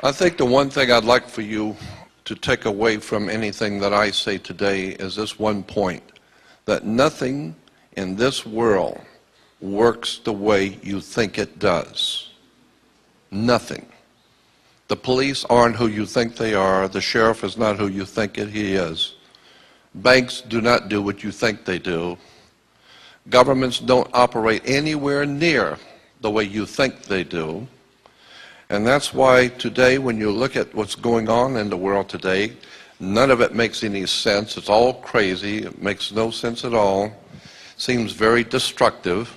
I think the one thing I'd like for you to take away from anything that I say today is this one point, that nothing in this world works the way you think it does. Nothing. The police aren't who you think they are. The sheriff is not who you think he is. Banks do not do what you think they do. Governments don't operate anywhere near the way you think they do. And that's why today, when you look at what's going on in the world today, none of it makes any sense. It's all crazy. It makes no sense at all. Seems very destructive.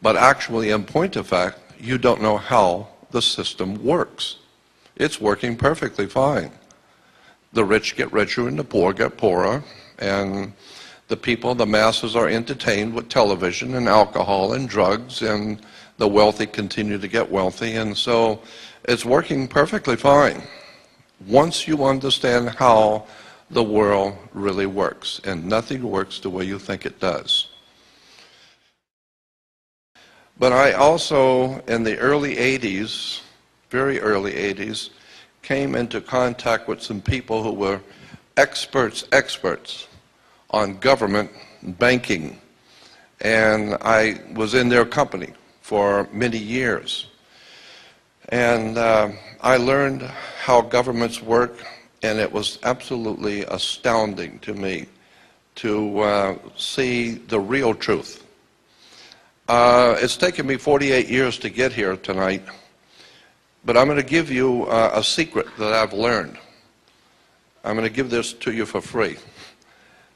But actually, in point of fact, you don't know how the system works. It's working perfectly fine. The rich get richer and the poor get poorer, and the people, the masses, are entertained with television and alcohol and drugs, and the wealthy continue to get wealthy, and so it's working perfectly fine once you understand how the world really works, and nothing works the way you think it does. But I also, in the early 80s, very early 80s, came into contact with some people who were experts on government banking, and I was in their company for many years. And I learned how governments work, and it was absolutely astounding to me to see the real truth. It's taken me 48 years to get here tonight, but I'm going to give you a secret that I've learned. I'm going to give this to you for free.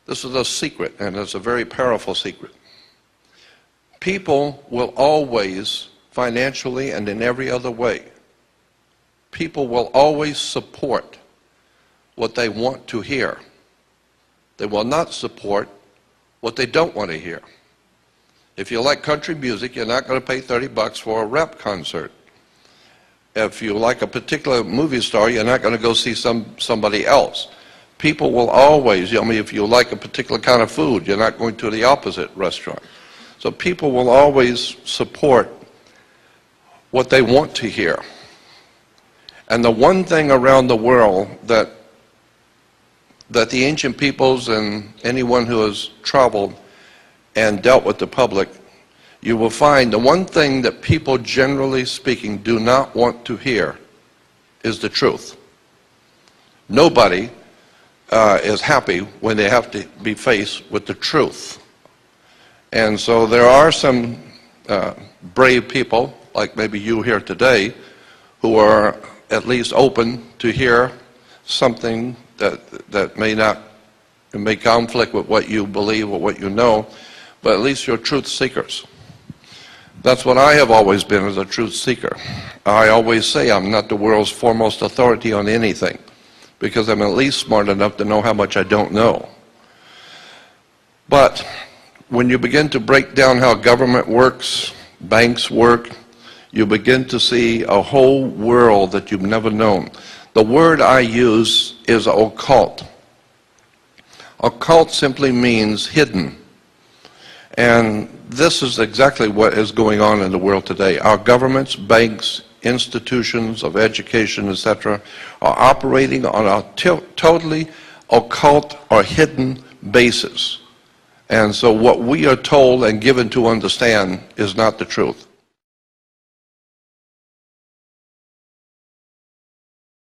This is a secret, and it's a very powerful secret. People will always, financially and in every other way, people will always support what they want to hear. They will not support what they don't want to hear. If you like country music, you're not going to pay $30 for a rap concert. If you like a particular movie star, you're not going to go see somebody else. People will always, if you like a particular kind of food, you're not going to the opposite restaurant. So people will always support what they want to hear. And the one thing around the world that the ancient peoples and anyone who has traveled and dealt with the public, you will find the one thing that people, generally speaking, do not want to hear is the truth. Nobody is happy when they have to be faced with the truth. And so there are some brave people, like maybe you here today, who are at least open to hear something that may conflict with what you believe or what you know, but at least you're truth seekers. That's what I have always been, as a truth seeker. I always say I'm not the world's foremost authority on anything, because I'm at least smart enough to know how much I don't know. But when you begin to break down how government works, banks work, you begin to see a whole world that you've never known. The word I use is occult. Occult simply means hidden. And this is exactly what is going on in the world today. Our governments, banks, institutions of education, etc., are operating on a totally occult or hidden basis. And so what we are told and given to understand is not the truth.